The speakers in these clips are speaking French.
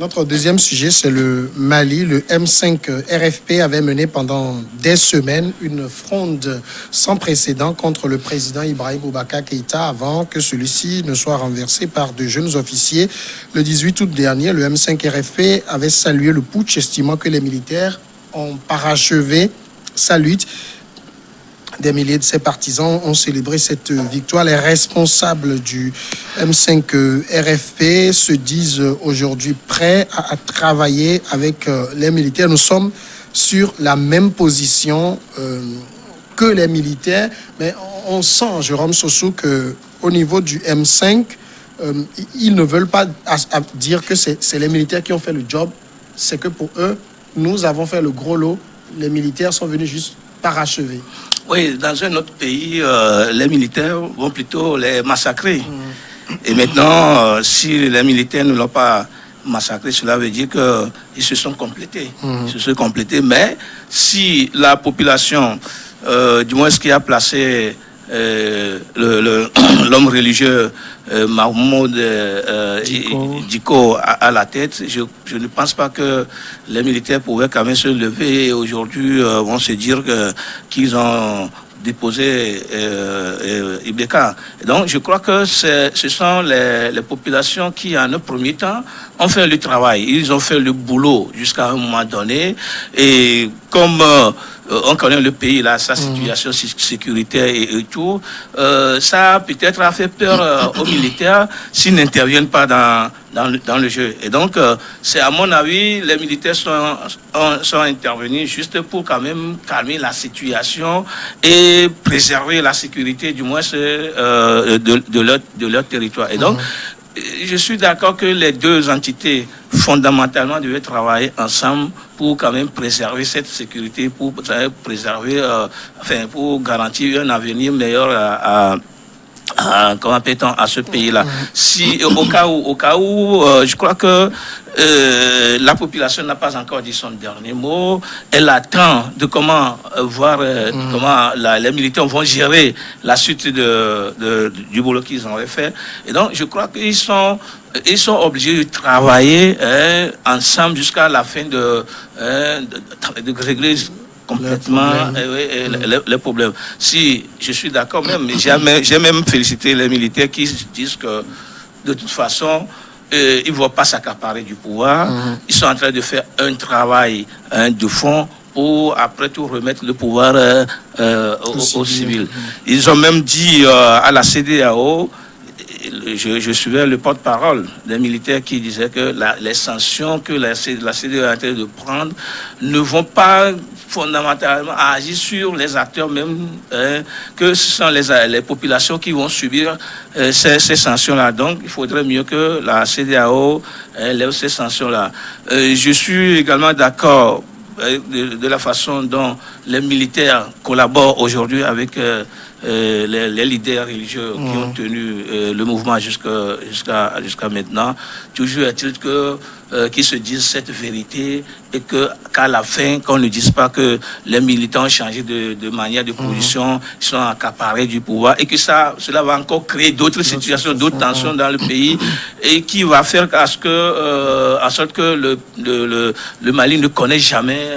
Notre deuxième sujet, c'est le Mali. Le M5 RFP avait mené pendant des semaines une fronde sans précédent contre le président Ibrahim Boubacar Keïta avant que celui-ci ne soit renversé par de jeunes officiers. Le 18 août dernier, le M5 RFP avait salué le putsch, estimant que les militaires ont parachevé sa lutte. Des milliers de ses partisans ont célébré cette victoire. Les responsables du M5 RFP se disent aujourd'hui prêts à travailler avec les militaires. Nous sommes sur la même position que les militaires, mais on sent, Jérôme Sossou, qu'au niveau du M5, ils ne veulent pas dire que c'est les militaires qui ont fait le job. C'est que pour eux, nous avons fait le gros lot. Les militaires sont venus juste parachever. Oui, dans un autre pays, les militaires vont plutôt les massacrer. Et maintenant, si les militaires ne l'ont pas massacré, cela veut dire qu'ils se sont complétés. Ils se sont complétés. Mais si la population, du moins ce qui a placé l'homme religieux Mahmoud Dicko à la tête, je ne pense pas que les militaires pouvaient quand même se lever et aujourd'hui vont se dire qu'ils ont déposé Ibeka. Donc je crois que ce sont les populations qui en un premier temps ont fait le travail. Ils ont fait le boulot jusqu'à un moment donné et comme on connaît le pays, là, sa situation sécuritaire et tout. Ça peut-être a fait peur aux militaires s'ils n'interviennent pas dans le jeu. Et donc, c'est à mon avis, les militaires sont intervenus juste pour quand même calmer la situation et préserver la sécurité, du moins, de leur territoire. Et donc, je suis d'accord que les deux entités fondamentalement devaient travailler ensemble pour quand même préserver cette sécurité, pour préserver, pour garantir un avenir meilleur à ce pays-là. Si au cas où, je crois que la population n'a pas encore dit son dernier mot. Elle attend de comment comment les militaires vont gérer la suite du boulot qu'ils ont fait. Et donc, je crois qu'ils sont obligés de travailler ensemble jusqu'à la fin de régler complètement les problèmes. Si je suis d'accord, j'ai même félicité les militaires qui disent que de toute façon, ils ne vont pas s'accaparer du pouvoir. Ils sont en train de faire un travail de fond pour après tout remettre le pouvoir aux civils. Ils ont même dit à la CEDEAO, je suivais le porte-parole des militaires qui disait que les sanctions que la CEDEAO est en train de prendre ne vont pas fondamentalement agir sur les acteurs même, que ce sont les populations qui vont subir ces sanctions-là. Donc, il faudrait mieux que la CEDEAO lève ces sanctions-là. Je suis également d'accord de la façon dont les militaires collaborent aujourd'hui avec les leaders religieux qui ont tenu le mouvement jusqu'à maintenant. Toujours est-il qu'ils se disent cette vérité et qu'à la fin, qu'on ne dise pas que les militants ont changé de manière de position, ils sont accaparés du pouvoir et que cela va encore créer d'autres situations, d'autres tensions dans le pays et qui va faire en sorte que le Mali ne connaît jamais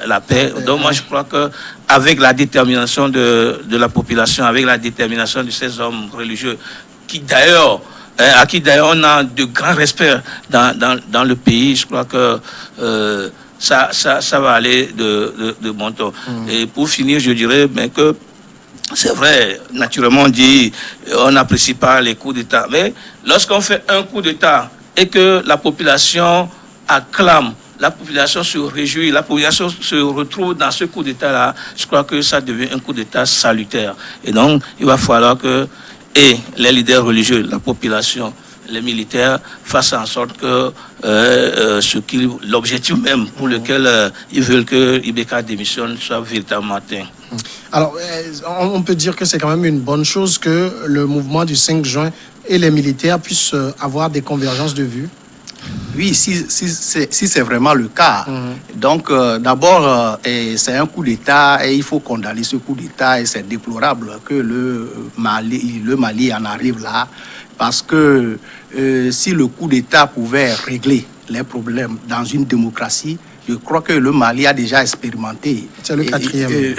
la paix. Donc moi je crois que avec la détermination de la population, avec la détermination de ces hommes religieux à qui d'ailleurs on a de grands respects dans le pays, je crois que ça va aller de bon temps. Et pour finir, je dirais que c'est vrai, naturellement on dit on n'apprécie pas les coups d'État, mais lorsqu'on fait un coup d'État et que la population acclame, la population se réjouit, la population se retrouve dans ce coup d'État-là, je crois que ça devient un coup d'État salutaire. Et donc, il va falloir que les leaders religieux, la population, les militaires fassent en sorte que l'objectif même pour lequel ils veulent que Ibeka démissionne soit véritablement atteint. Alors, on peut dire que c'est quand même une bonne chose que le mouvement du 5 juin et les militaires puissent avoir des convergences de vues. Oui, si c'est vraiment le cas. Donc, d'abord, c'est un coup d'État et il faut condamner ce coup d'État et c'est déplorable que le Mali en arrive là parce que si le coup d'État pouvait régler les problèmes dans une démocratie, je crois que le Mali a déjà expérimenté. C'est le 4e.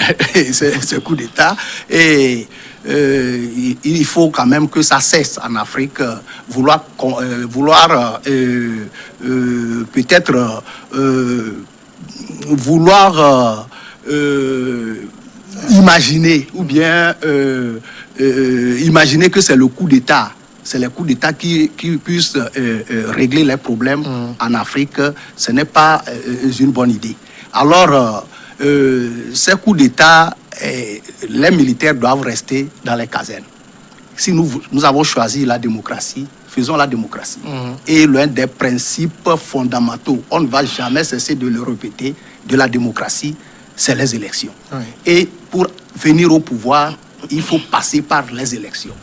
Ce coup d'État. Et il faut quand même que ça cesse en Afrique. Vouloir peut-être vouloir imaginer ou bien imaginer que c'est le coup d'État. C'est les coups d'État qui puissent régler les problèmes en Afrique. Ce n'est pas une bonne idée. Alors, ces coups d'État, les militaires doivent rester dans les casernes. Si nous avons choisi la démocratie, faisons la démocratie. Et l'un des principes fondamentaux, on ne va jamais cesser de le répéter, de la démocratie, c'est les élections. Oui. Et pour venir au pouvoir, il faut passer par les élections.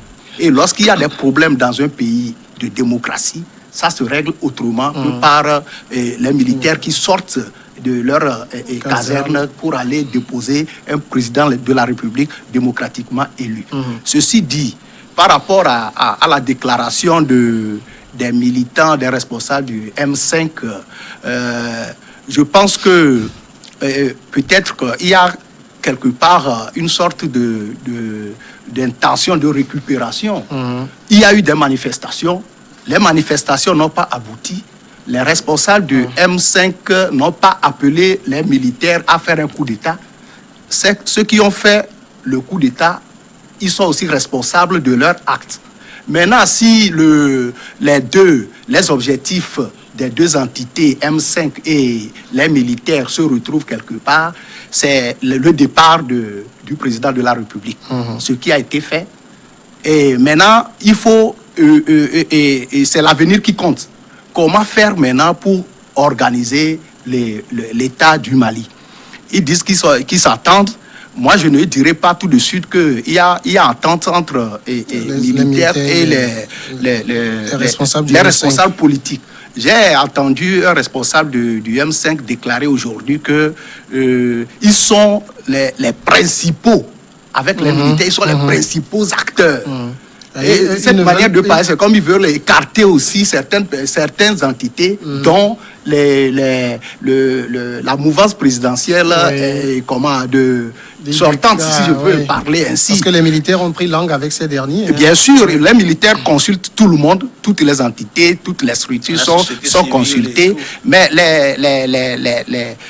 Et lorsqu'il y a des problèmes dans un pays de démocratie, ça se règle autrement que par les militaires qui sortent de leur caserne pour aller déposer un président de la République démocratiquement élu. Ceci dit, par rapport à la déclaration des militants, des responsables du M5, je pense que peut-être qu'il y a quelque part une sorte d'intention de récupération. Il y a eu des manifestations. Les manifestations n'ont pas abouti. Les responsables du M5 n'ont pas appelé les militaires à faire un coup d'État. Ceux qui ont fait le coup d'État, ils sont aussi responsables de leur acte. Maintenant, si les objectifs des deux entités, M5 et les militaires, se retrouvent quelque part, c'est le départ du président de la République. Ce qui a été fait. Et maintenant, il faut... et c'est l'avenir qui compte. Comment faire maintenant pour organiser l'État du Mali? Ils disent qu'ils s'attendent. Moi, je ne dirais pas tout de suite qu'il y a entente entre les militaires et les responsables politiques. J'ai entendu un responsable du M5 déclarer aujourd'hui que ils sont les principaux, avec les militaires, ils sont les principaux acteurs. Et cette manière de parler, c'est comme ils veulent écarter aussi certaines entités dont la mouvance présidentielle sortante, si je peux parler ainsi. Parce que les militaires ont pris langue avec ces derniers. Bien sûr, les militaires consultent tout le monde, toutes les entités, toutes les structures sont consultées, mais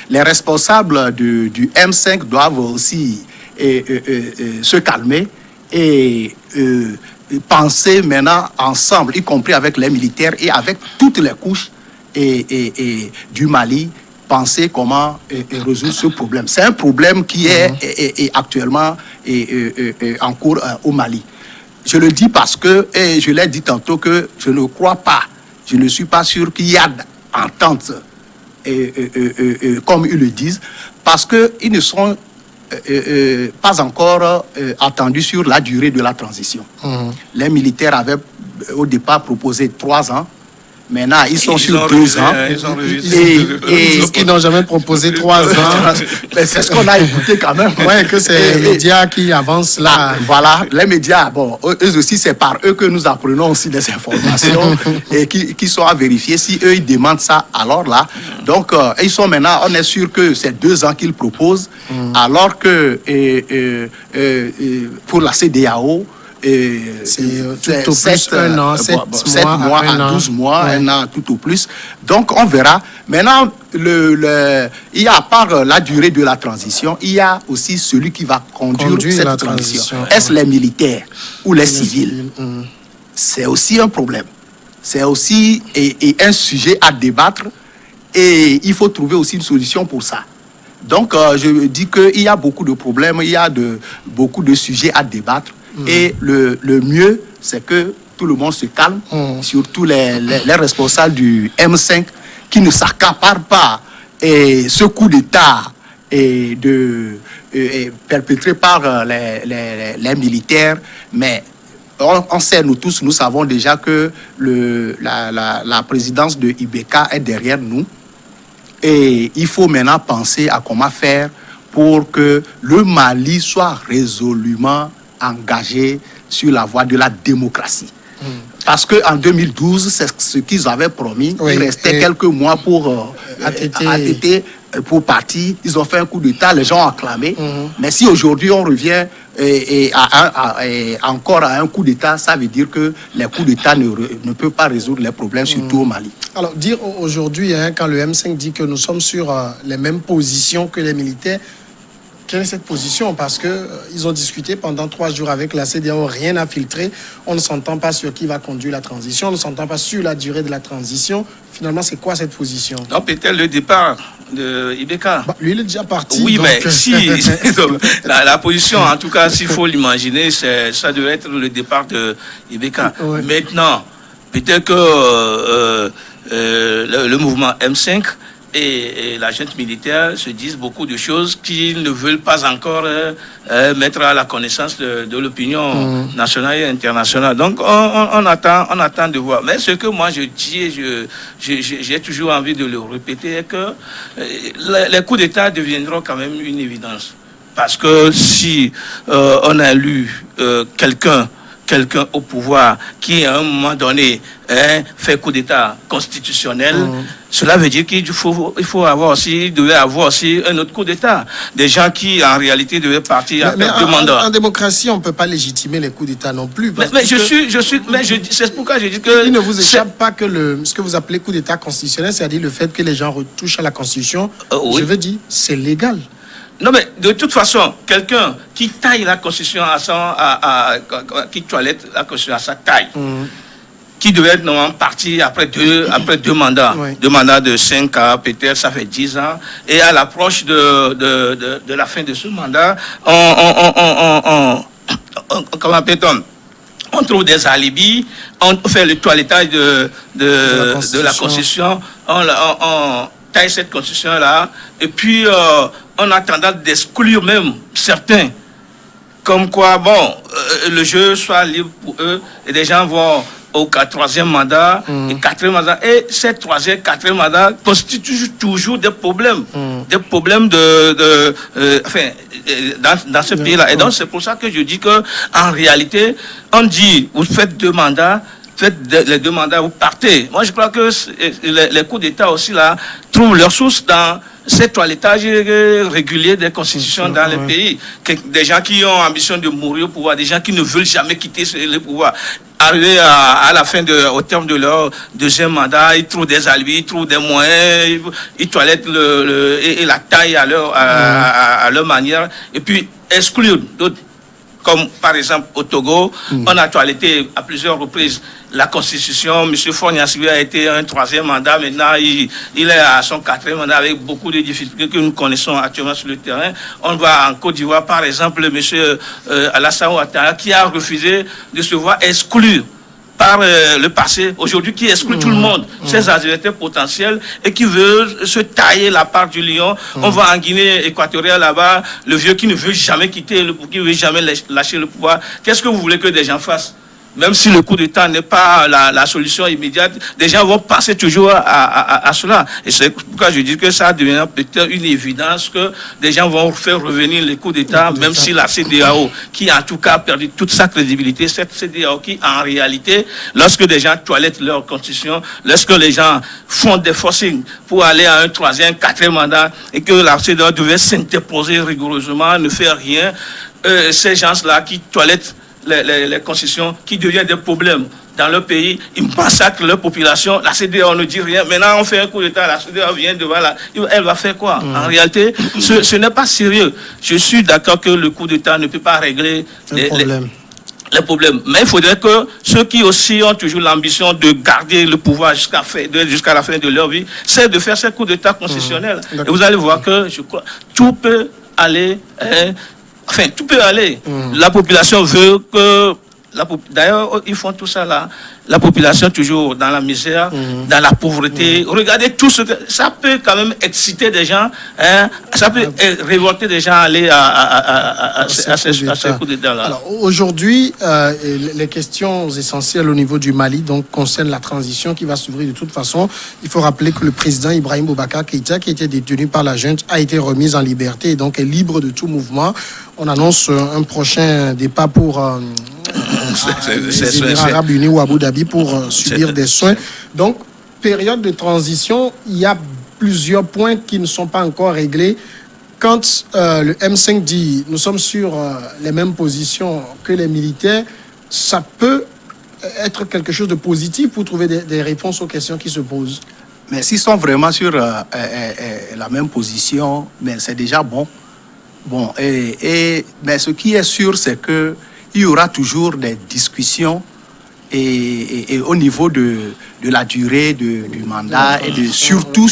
les responsables du M5 doivent aussi se calmer et penser maintenant ensemble, y compris avec les militaires et avec toutes les couches du Mali, penser comment résoudre ce problème. C'est un problème qui est actuellement en cours au Mali. Je le dis parce que, et je l'ai dit tantôt, que je ne crois pas, je ne suis pas sûr qu'il y a entente, comme ils le disent, parce qu'ils ne sont pas encore attendus sur la durée de la transition. Les militaires avaient au départ proposé 3 ans. Maintenant, ils sont sur 2 ans. Ils n'ont jamais proposé 3 ans. C'est ce qu'on a écouté quand même. Ouais, que c'est les médias qui avancent là. Voilà, les médias, bon, eux aussi, c'est par eux que nous apprenons aussi des informations et qui sont à vérifier. Si eux, ils demandent ça, alors là. Donc, ils sont maintenant, on est sûr que c'est 2 ans qu'ils proposent, alors que pour la CEDEAO, c'est tout au plus 1 an, 7 mois à 12 mois, un an tout au plus. Donc on verra. Maintenant, il y a à part la durée de la transition, il y a aussi celui qui va conduire cette transition. Est-ce les militaires ou les civils? C'est aussi un problème. C'est aussi un sujet à débattre et il faut trouver aussi une solution pour ça. Donc je dis qu'il y a beaucoup de problèmes, il y a beaucoup de sujets à débattre. Et le mieux, c'est que tout le monde se calme, surtout les responsables du M5 qui ne s'accaparent pas ce coup d'État perpétré par les militaires. Mais on sait, nous tous, nous savons déjà que la présidence de Ibeka est derrière nous. Et il faut maintenant penser à comment faire pour que le Mali soit résolument engagé sur la voie de la démocratie. Parce qu'en 2012, c'est ce qu'ils avaient promis. Oui, Il restait quelques mois pour ATT pour partir. Ils ont fait un coup d'État, les gens ont acclamé. Mais si aujourd'hui on revient encore à un coup d'État, ça veut dire que les coups d'État ne peuvent pas résoudre les problèmes, surtout au Mali. Alors, dire aujourd'hui, quand le M5 dit que nous sommes sur les mêmes positions que les militaires, quelle est cette position? Parce qu'ils ont discuté pendant 3 jours avec la CEDEAO, rien n'a filtré. On ne s'entend pas sur qui va conduire la transition, on ne s'entend pas sur la durée de la transition. Finalement, c'est quoi cette position? Non, peut-être le départ de Ibeka. Lui, il est déjà parti. Oui, donc... mais si la position, en tout cas, s'il faut l'imaginer, ça devrait être le départ de Ibeka. Ouais. Maintenant, peut-être que le mouvement M5 et la junte militaire se disent beaucoup de choses qu'ils ne veulent pas encore mettre à la connaissance de l'opinion nationale et internationale. Donc on attend de voir. Mais ce que moi je dis, et j'ai toujours envie de le répéter, est que les coups d'État deviendront quand même une évidence. Parce que si on a lu quelqu'un au pouvoir qui, à un moment donné, fait coup d'État constitutionnel, cela veut dire qu'il devait avoir aussi un autre coup d'État. Des gens qui, en réalité, devaient partir après 2 mandats. En démocratie, on ne peut pas légitimer les coups d'État non plus. C'est pourquoi je dis que... Il ne vous échappe pas que ce que vous appelez coup d'État constitutionnel, c'est-à-dire le fait que les gens retouchent à la Constitution, oui. Je veux dire, c'est légal. Non, mais de toute façon, quelqu'un qui taille la Constitution qui toilette la Constitution à sa taille, qui devait être normalement parti après deux mandats, oui. 2 mandats de 5 ans, peut-être, ça fait 10 ans, et à l'approche de la fin de ce mandat, comment appelle-t-on? On trouve des alibis, on fait le toilettage de la Constitution, on taille cette Constitution-là, et puis on a tendance d'exclure même certains, comme quoi, le jeu soit libre pour eux, et des gens vont au 3e mandat, et 4e mandat, et ces 3e, 4e mandat constituent toujours des problèmes, dans ce pays-là. Et donc, c'est pour ça que je dis que, en réalité, on dit, vous faites 2 mandats, les 2 mandats, vous partez. Moi, je crois que les coups d'État aussi, là, trouvent leur source dans ces toilettages réguliers des constitutions dans les pays. Des gens qui ont ambition de mourir au pouvoir, des gens qui ne veulent jamais quitter le pouvoir. Arrivé à la fin, au terme de leur 2e mandat, ils trouvent des alibis, ils trouvent des moyens, ils toilettent et la taille à leur manière, et puis excluent d'autres. Comme par exemple au Togo, on a toiletté à plusieurs reprises la Constitution. M. Faure-Gnassigui a été un 3e mandat. Maintenant, il est à son 4e mandat avec beaucoup de difficultés que nous connaissons actuellement sur le terrain. On voit en Côte d'Ivoire, par exemple, M. Alassane Ouattara qui a refusé de se voir exclu par le passé, aujourd'hui qui exclut tout le monde, ses adversaires potentiels, et qui veut se tailler la part du lion. On voit en Guinée équatoriale là-bas, le vieux qui ne veut jamais quitter, qui ne veut jamais lâcher le pouvoir. Qu'est-ce que vous voulez que des gens fassent? Même si le coup d'État n'est pas la solution immédiate, des gens vont passer toujours à cela. Et c'est pourquoi je dis que ça devient peut-être une évidence que des gens vont faire revenir les coups d'État, même si la CEDEAO, qui en tout cas a perdu toute sa crédibilité, cette CEDEAO qui en réalité, lorsque des gens toilettent leur constitution, lorsque les gens font des forcings pour aller à un 3e, 4e mandat, et que la CEDEAO devait s'interposer rigoureusement, ne faire rien, ces gens-là qui toilettent les constitutions, qui deviennent des problèmes dans leur pays, ils massacrent leur population, la CEDEAO ne dit rien, maintenant on fait un coup d'État, la CEDEAO vient devant elle va faire quoi? En réalité, ce n'est pas sérieux. Je suis d'accord que le coup d'État ne peut pas régler les problèmes, mais il faudrait que ceux qui aussi ont toujours l'ambition de garder le pouvoir jusqu'à la fin de leur vie, c'est de faire ces coups d'État constitutionnels. Et vous allez voir que, je crois, tout peut aller... tout peut aller. La population veut que... D'ailleurs, ils font tout ça là. La population toujours dans la misère, dans la pauvreté. Regardez tout ce que... Ça peut quand même exciter des gens. Ça peut révolter des gens à aller à ces coups d'État là. Alors, aujourd'hui, les questions essentielles au niveau du Mali donc, concernent la transition qui va s'ouvrir de toute façon. Il faut rappeler que le président Ibrahim Boubacar Keïta, qui était détenu par la junte, a été remis en liberté et donc est libre de tout mouvement. On annonce un prochain départ pour les Émirats Arabes Unis ou Abu Dhabi pour subir des soins. Donc, période de transition, il y a plusieurs points qui ne sont pas encore réglés. Quand le M5 dit nous sommes sur les mêmes positions que les militaires, ça peut être quelque chose de positif pour trouver des réponses aux questions qui se posent. Mais s'ils sont vraiment sur la même position, mais c'est déjà bon. Bon, mais ce qui est sûr, c'est qu'il y aura toujours des discussions et au niveau de la durée du mandat et surtout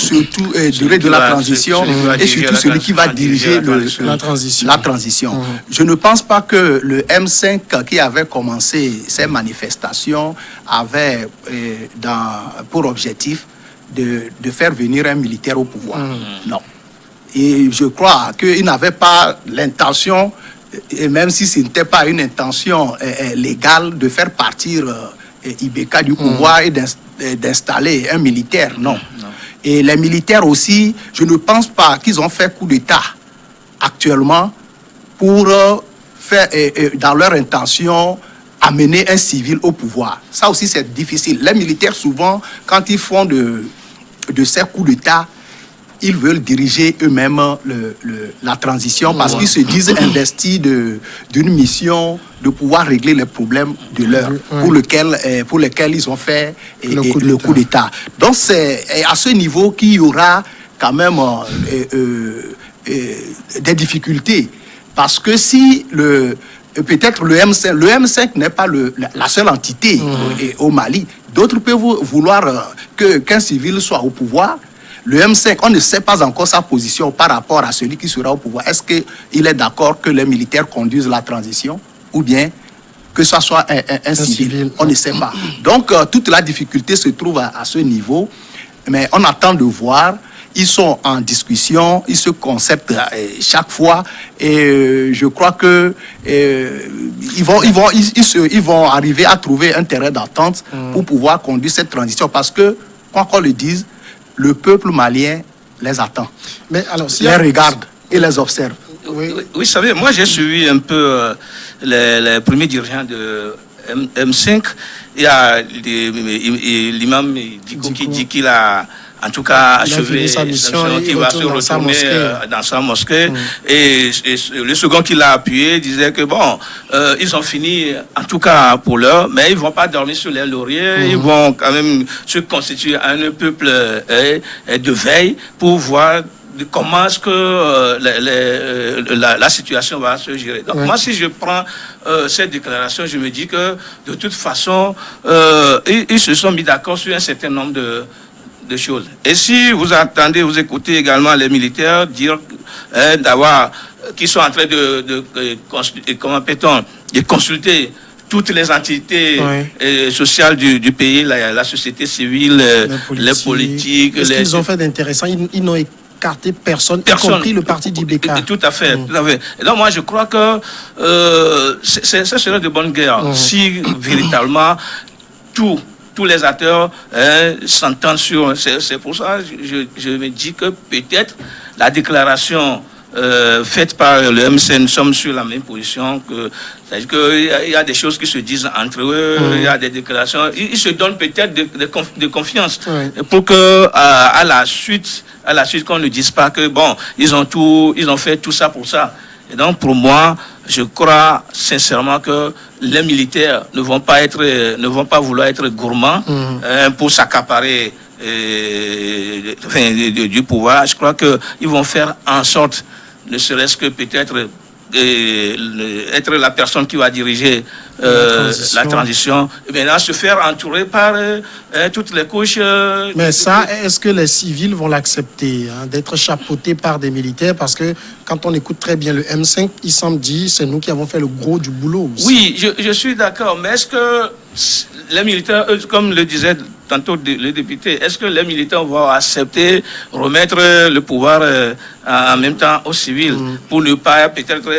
durée de la transition et surtout celui qui va diriger la transition. Je ne pense pas que le M5 qui avait commencé ces manifestations avait pour objectif de faire venir un militaire au pouvoir. Non. Et je crois qu'il n'avait pas l'intention, et même si ce n'était pas une intention légale, de faire partir Ibeka du pouvoir et d'installer un militaire. Non. Et les militaires aussi, je ne pense pas qu'ils ont fait coup d'État actuellement pour faire, dans leur intention, amener un civil au pouvoir. Ça aussi, c'est difficile. Les militaires, souvent, quand ils font de ces coups d'État, ils veulent diriger eux-mêmes la transition parce qu'ils se disent investis d'une mission de pouvoir régler les problèmes de l'heure pour lesquels ils ont fait le coup d'État. Donc c'est à ce niveau qu'il y aura quand même des difficultés. Parce que si peut-être le M5 n'est pas la seule entité au Mali, d'autres peuvent vouloir qu'un civil soit au pouvoir. Le M5, on ne sait pas encore sa position par rapport à celui qui sera au pouvoir. Est-ce qu'il est d'accord que les militaires conduisent la transition ou bien que ce soit un civil? On ne sait pas. Donc, toute la difficulté se trouve à ce niveau. Mais on attend de voir. Ils sont en discussion, ils se concertent chaque fois. Et je crois que ils vont arriver à trouver un terrain d'entente pour pouvoir conduire cette transition. Parce que, quoi qu'on le dise, le peuple malien les attend, les regarde et les observe. Oui, vous savez, moi j'ai suivi un peu les premiers dirigeants de M5. Il y a l'imam Diko qui dit qu'il a en tout cas achevé sa mission, qui va se retourner dans sa mosquée. Et le second qui l'a appuyé disait que bon, ils ont fini en tout cas pour l'heure, mais ils ne vont pas dormir sur les lauriers, ils vont quand même se constituer un peuple de veille pour voir comment est-ce que la situation va se gérer. Donc moi, si je prends cette déclaration, je me dis que de toute façon, ils se sont mis d'accord sur un certain nombre de choses. Et si vous entendez, vous écoutez également les militaires dire qu'ils sont en train de consulter toutes les entités sociales du pays, la société civile, les politiques. Qu'est-ce qu'ils ont fait d'intéressant? Ils n'ont écarté personne, y compris le parti d'Ibeka. Tout à fait, tout à fait. Et donc moi je crois que ce serait de bonne guerre si véritablement tous les acteurs s'entendent sur... C'est pour ça que je me dis que peut-être la déclaration faite par le MC, nous sommes sur la même position. C'est-à-dire qu'il y a des choses qui se disent entre eux, il y a des déclarations. Ils se donnent peut-être de confiance pour que à la suite qu'on ne dise pas que bon, ils ont fait tout ça pour ça. Et donc pour moi, je crois sincèrement que les militaires ne vont pas vouloir être gourmands pour s'accaparer du pouvoir. Je crois qu'ils vont faire en sorte, ne serait-ce que peut-être être la personne qui va diriger la transition, et maintenant se faire entourer par toutes les couches. Mais ça, est-ce que les civils vont l'accepter, d'être chapeautés par des militaires? Parce que quand on écoute très bien le M5, il semble dire c'est nous qui avons fait le gros du boulot aussi. Oui, je suis d'accord, mais est-ce que les militaires, comme le disait tantôt le député, est-ce que les militaires vont accepter, remettre le pouvoir en même temps aux civils pour ne pas peut-être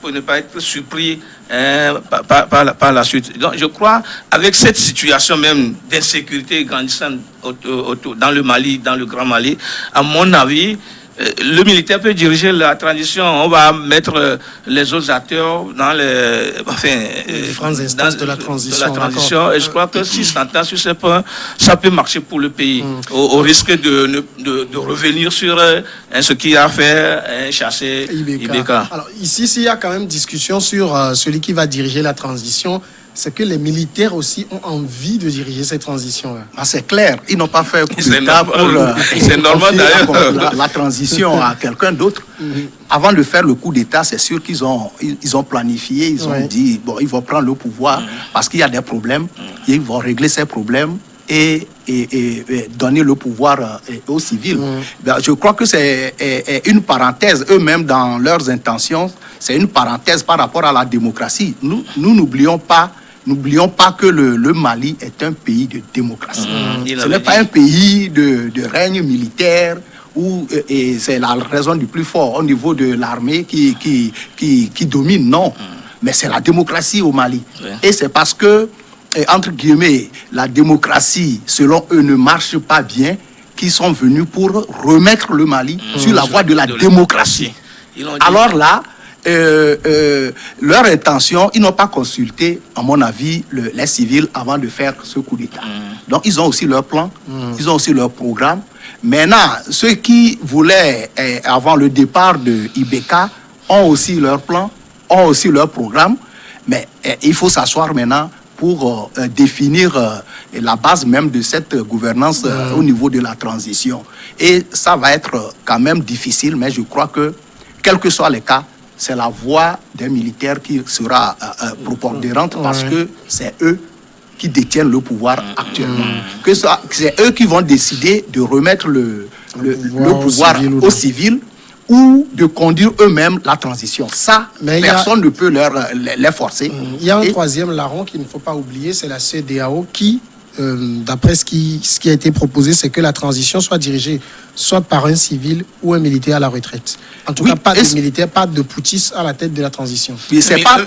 pour ne pas être surpris par la suite? Donc je crois, avec cette situation même d'insécurité grandissante dans le Mali, dans le Grand Mali, à mon avis, le militaire peut diriger la transition. On va mettre les autres acteurs dans les différentes instances de la transition. Et je crois que si s'entend sur ce point, ça peut marcher pour le pays, au risque de revenir sur ce qui a fait chasser Ibeka. Alors ici, s'il y a quand même discussion sur celui qui va diriger la transition, c'est que les militaires aussi ont envie de diriger cette transition. C'est clair, ils n'ont pas fait un coup d'État pour c'est normal d'ailleurs. La transition à quelqu'un d'autre. Avant de faire le coup d'État, c'est sûr qu'ils ont planifié, ils ont dit, bon, ils vont prendre le pouvoir parce qu'il y a des problèmes, ils vont régler ces problèmes et donner le pouvoir aux civils. Je crois que c'est une parenthèse, eux-mêmes dans leurs intentions, c'est une parenthèse par rapport à la démocratie. Nous n'oublions pas que le Mali est un pays de démocratie. Ce n'est pas un pays de règne militaire où c'est la raison du plus fort au niveau de l'armée qui domine, non. Mais c'est la démocratie au Mali. Et c'est parce que, entre guillemets, la démocratie, selon eux, ne marche pas bien, qu'ils sont venus pour remettre le Mali sur la voie de la démocratie. Alors là, leur intention, ils n'ont pas consulté, à mon avis, les civils avant de faire ce coup d'État. Donc, ils ont aussi leur plan, ils ont aussi leur programme. Maintenant, ceux qui voulaient, avant le départ de Ibeka, ont aussi leur plan, ont aussi leur programme. Mais il faut s'asseoir maintenant pour définir la base même de cette gouvernance au niveau de la transition. Et ça va être quand même difficile, mais je crois que, quel que soit le cas, c'est la voix des militaires qui sera prépondérante parce que c'est eux qui détiennent le pouvoir actuellement. C'est eux qui vont décider de remettre le pouvoir aux civils ou de conduire eux-mêmes la transition. Ça, personne ne peut les forcer. Il y a un troisième larron qu'il ne faut pas oublier, c'est la CEDEAO qui, d'après ce qui a été proposé, c'est que la transition soit dirigée soit par un civil ou un militaire à la retraite. En tout cas, pas de militaire, pas de putschiste à la tête de la transition. C'est pas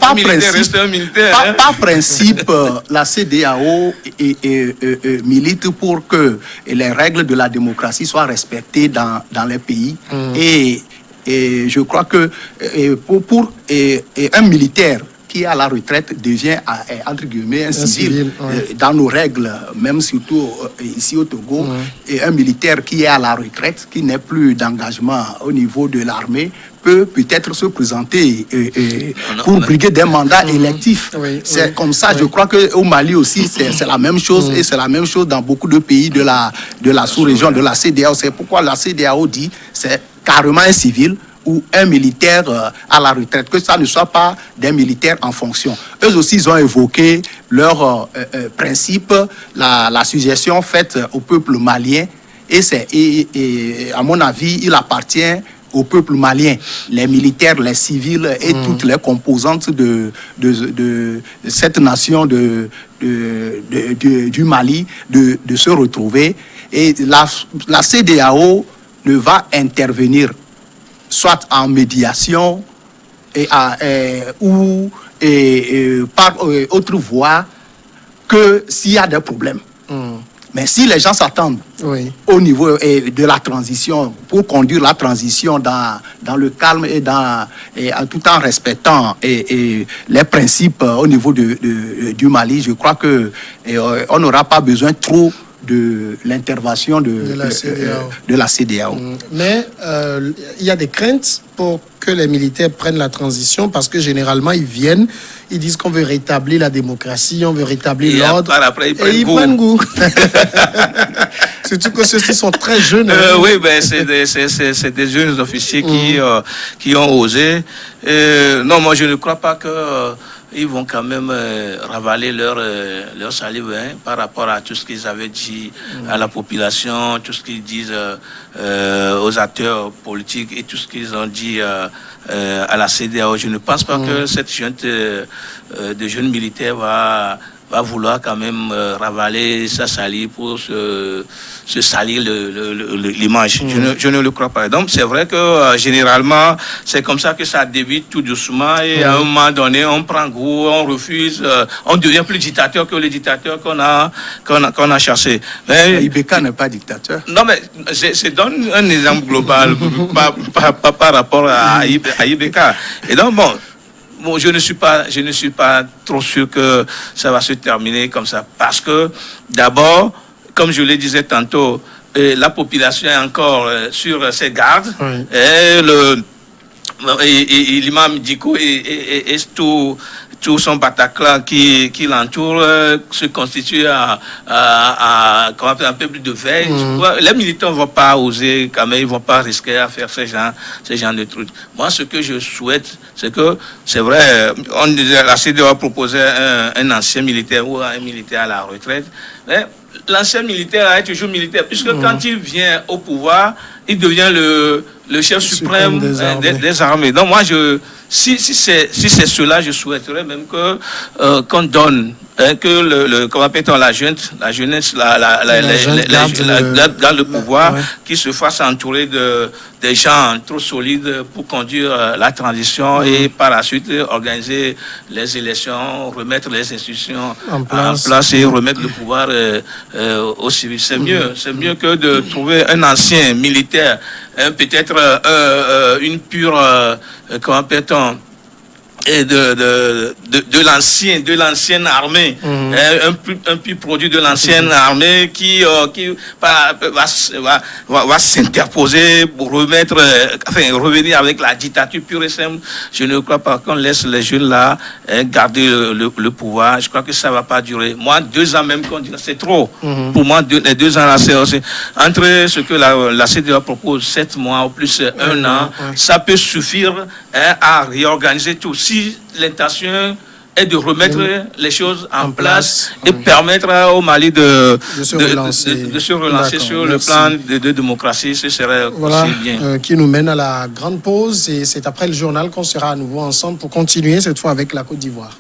principe. La CEDEAO milite pour que les règles de la démocratie soient respectées dans les pays. Et je crois que pour un militaire qui à la retraite devient, entre guillemets, un civil, dans nos règles, même surtout ici au Togo, et un militaire qui est à la retraite, qui n'est plus d'engagement au niveau de l'armée, peut peut-être se présenter pour briguer des mandats électifs. C'est comme ça, je crois qu'au Mali aussi, c'est la même chose, et c'est la même chose dans beaucoup de pays de la sous-région, de la CEDEAO. C'est pourquoi la CEDEAO dit c'est carrément un civil ou un militaire à la retraite, que ça ne soit pas des militaires en fonction. Eux aussi, ils ont évoqué leur principe, la suggestion faite au peuple malien, et à mon avis, il appartient au peuple malien, les militaires, les civils et toutes les composantes de cette nation du Mali de se retrouver. Et la CEDEAO ne va intervenir soit en médiation ou par autre voie que s'il y a des problèmes. Mais si les gens s'attendent au niveau de la transition, pour conduire la transition dans le calme et tout en respectant les principes au niveau du Mali, je crois qu'on n'aura pas besoin trop de l'intervention de la CEDEAO. Mais il y a des craintes pour que les militaires prennent la transition parce que généralement ils viennent, ils disent qu'on veut rétablir la démocratie, on veut rétablir l'ordre. Après, ils prennent goût. Surtout que ceux-ci sont très jeunes. Oui, ben, c'est des jeunes officiers qui ont osé. Non, moi je ne crois pas que ils vont quand même ravaler leur salive par rapport à tout ce qu'ils avaient dit à la population, tout ce qu'ils disent aux acteurs politiques et tout ce qu'ils ont dit à la CEDEAO. Je ne pense pas que cette junte de jeunes militaires va va vouloir quand même ravaler sa salive pour se salir l'image. Je ne le crois pas. Donc c'est vrai que généralement, c'est comme ça que ça débute tout doucement et à un moment donné, on prend goût, on refuse, on devient plus dictateur que le dictateur qu'on a chassé. Mais Ibeka n'est pas dictateur. non, mais je donne un exemple global par rapport à Ibeka. Et donc, bon, je ne suis pas trop sûr que ça va se terminer comme ça. Parce que, d'abord, comme je le disais tantôt, la population est encore sur ses gardes. Oui. Et l'imam Diko et tout son Bataclan qui l'entoure se constitue un peu plus de veille. Les militants ne vont pas oser, quand même, ils ne vont pas risquer à faire ce genre de trucs. Moi, ce que je souhaite, c'est que, c'est vrai, la CEDEAO a proposé un ancien militaire ou un militaire à la retraite, mais l'ancien militaire est toujours militaire, puisque quand il vient au pouvoir, il devient le chef suprême des armées. Donc moi, si c'est cela, je souhaiterais même qu'on donne que comment appelle-t-on, la jeunesse garde le pouvoir, qui se fasse entourer des gens trop solides pour conduire la transition et par la suite organiser les élections, remettre les institutions en place et remettre le pouvoir aux civils. C'est mieux que de trouver un ancien militaire, peut-être une pure, comment appelle-t-on, et de l'ancienne armée, un pur produit de l'ancienne armée qui va s'interposer pour revenir avec la dictature pure et simple. Je ne crois pas qu'on laisse les jeunes là garder le pouvoir. Je crois que ça va pas durer. Moi, 2 ans même, c'est trop. Pour moi, les 2 ans là, c'est aussi entre ce que la CEDEAO propose, 7 mois ou plus 1 an, ça peut suffire à réorganiser tout. Si l'intention est de remettre les choses en place et permettre au Mali de se relancer sur le plan de démocratie, ce serait aussi bien. Qui nous mène à la grande pause et c'est après le journal qu'on sera à nouveau ensemble pour continuer cette fois avec la Côte d'Ivoire.